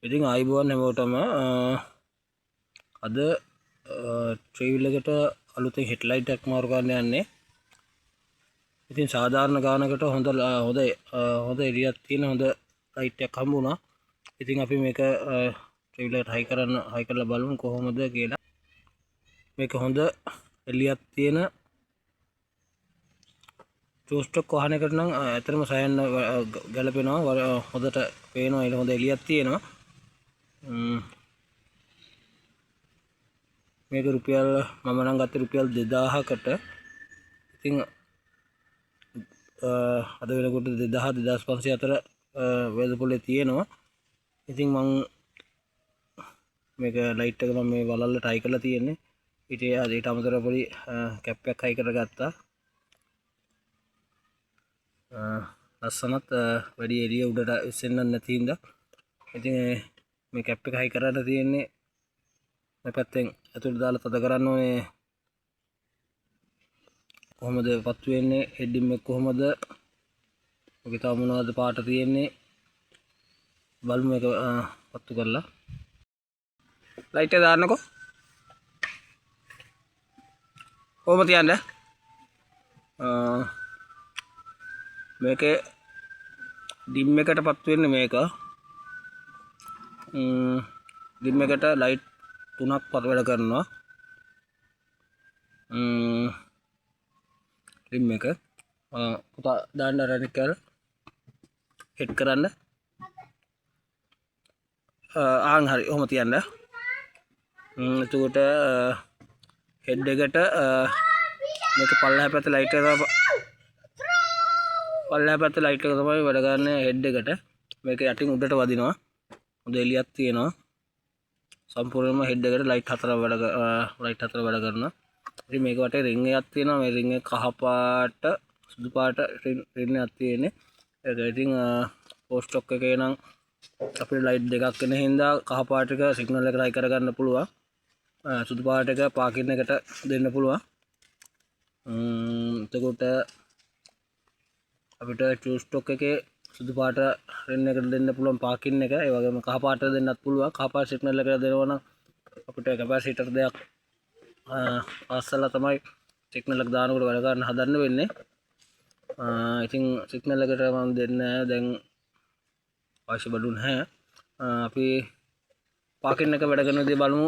ඉතින් ආයිබෝන් හැමෝටම අද ට්‍රේවිල් එකට අලුතෙන් හෙඩ්ලයිට් එකක් මාරු කරන්න යන්නේ. ඉතින් සාධාරණ ගානකට හොඳ එළියක් තියෙන හොඳ ලයිට් එකක් හම්බ වුණා. ඉතින් අපි මේක ට්‍රේවිල් එකට හයි කරලා බලමු කොහොමද කියලා. මේක හොඳ එළියක් තියෙන ටූ ස්ටොක් වාහනයකට නම් ඇත්තටම සයන්න ගැලපෙනවා. හොඳට පේනවා, ඒක හොඳ එළියක් තියෙනවා. මේක රුපියල් මම නම් ගත්තේ රුපියල් 2000කට. ඉතින් අද වෙනකොට 2000 2500 අතර වේදපොලේ තියෙනවා. ඉතින් මම මේක ලයිට් එක මේ වලල්ලට හයි කරලා තියෙන්නේ. ඊට අමතරව පොඩි කැප් එකක් හයි කරගත්තා. ලස්සනත් වැඩි එළිය උඩට ඉස්සෙන්න නැති හින්දා. ඉතින් මේ කැප් එක හයි කරලා තියෙන්නේ මේ පැත්තෙන් ඇතුළට දාලා තද කරන්න ඕනේ. කොහොමද පත්තු වෙන්නේ, හෙඩින් එක කොහොමද, ඔකේ තව මොනවද පාට තියෙන්නේ බලමු. එක පත්තු කරලා ලයිට් එක දාන්නකෝ. කොහොම තියන්නේ මේකේ ඩිම් එකට පත්තු වෙන්නේ මේක. ඩිම් එකට ලයිට් 3ක් වැඩ කරනවා. ඩිම් එක පුතා දාන්න රැඩිකල් හෙඩ් කරන්න. ආන් හරි ඔහොම තියන්න. එතකොට හෙඩ් එකට මේක පල්ලෙහා පැත්තේ ලයිට් එක තමයි වැඩ ගන්න. හෙඩ් එකට මේක යටින් උඩට වදිනවා. හොඳ එළියක් තියෙනවා. සම්පූර්ණයෙන්ම හෙඩ් එකට ලයිට් 4 වැඩ කරනවා. ඉතින් මේක වටේ රින් එකක් තියෙනවා. මේ රින් එක කහ පාට සුදු පාට රින් එකක් තියෙන්නේ. ඒක ඉතින් පෝස්ට් ස්ටොක් එකේ නම් අපිට ලයිට් දෙකක් එන හින්දා කහ පාට එක සිග්නල් එකට හයි කරගන්න පුළුවන්. සුදු පාට එක පාකින් එකට දෙන්න පුළුවන්. එතකොට අපිට ටූ ස්ටොක් එකේ සුදු පාට රින් එකට දෙන්න පුළුවන් පාකින් එක. ඒ වගේම කහ පාට දෙන්නත් පුළුවන්. කහ පාට සිග්නල් එකට දෙනවා නම් අපිට කැපැසිටර් දෙයක් පාස්සලා තමයි සිග්නල් එක දානකොට වැඩ ගන්න හදන්න වෙන්නේ. ඉතින් සිග්නල් එකට මම දෙන්නේ නැහැ දැන්, අවශ්‍ය බඩු නැහැ. අපි පාකින් එක වැඩ කරන විදිහ බලමු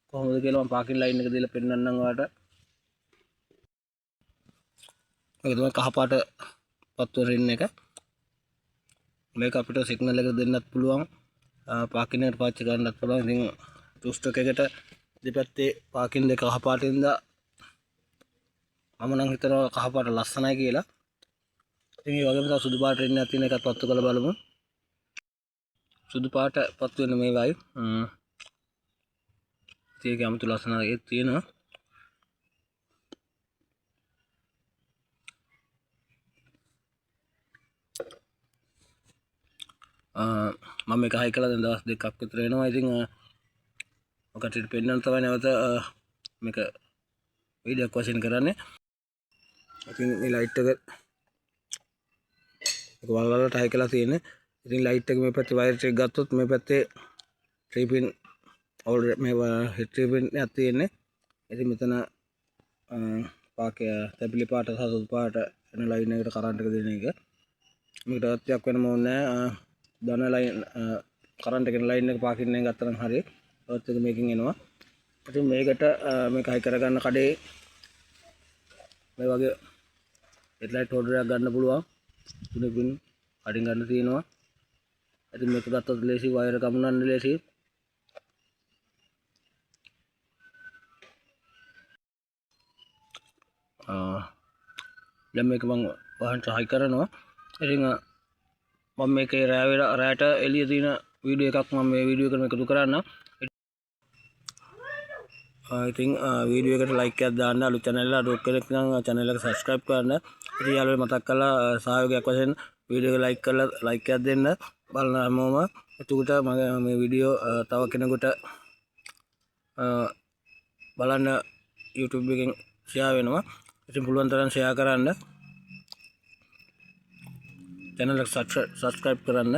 කොහොමද කියලා. මම පාකින් ලයින් එක දීලා පෙන්නන්නම් ඔයාලට. මේක තමයි කහ පාට පත්තු රින් එක. මේක අපිට සිග්නල් එක දෙන්නත් පුළුවන්, පාකින් එකට පාවිච්චි කරන්නත් පුළුවන්. ඉතින් ටූ ස්ටොක් එකට දෙපැත්තේ පාකින් දෙක කහ පාටින්ද මම නම් හිතනවා කහ පාට ලස්සනයි කියලා. ඉතින් ඒ වගේම තව සුදු පාට රින් එකක් තියෙන එකත් පත්තු කරලා බලමු. සුදු පාට පත්තු වෙන මේවයි. ඒක 아무තු ලස්සනක් ඒක තියෙනවා. මම මේක හයි කළා දැන් දවස් දෙකක් විතර වෙනවා. ඉතින් ඔකට පෙන්නන්න තමයි නැවත මේක වීඩියෝක් වශයෙන් කරන්නේ. ඉතින් මේ ලයිට් එක වලවලට හයි කළා තියෙන්නේ. ඉතින් ලයිට් එක මේ පැත්තේ වයර් එක ගත්තොත් මේ පැත්තේ 3 පින් මේ හෙඩ් 3 පින් එකක් තියෙන්නේ. ඉතින් මෙතන තැපිලි පාට සහ සුදු පාට වෙන ලයින් එකට කරන්ට් එක දෙන එක. මේකට අත්‍යක් වෙනම ඕනේ නැහැ. දන ලයින් කරන්ට් එකේ ලයින් එක පාකින් එකෙන් ගත්තා නම් හරිය. ඔත් එක මේකෙන් එනවා. ඉතින් මේකට මේක හයි කරගන්න කඩේ මේ වගේ හෙඩ්ලයිට් හෝල්ඩර් එකක් ගන්න පුළුවන්. තුනේ පින් අඩින් ගන්න තියෙනවා. ඉතින් මේක ගත්තොත් ලේසි, වයර් එක අමුණන්න ලේසි. දැන් මේක මම වහන්ට හයි කරනවා. ඉතින් මම මේකේ රැයට එළිය තියෙන වීඩියෝ එකක් මම මේ වීඩියෝ එකට එකතු කරන්නම්. ඉතින් වීඩියෝ එකට ලයික් එකක් දාන්න. අලුත් channel එක අලුත් කෙනෙක් නම් channel එක subscribe කරන්න. ඉතින් යාළුවෝ මතක් කරලා සහයෝගයක් වශයෙන් වීඩියෝ එක ලයික් කරලා ලයික් එකක් දෙන්න. බලන හැමෝම එතකොට මේ වීඩියෝ තව කෙනෙකුට බලන්න YouTube එකෙන් share වෙනවා. ඉතින් පුළුවන් තරම් share කරන්න. channel එක subscribe කරන්න.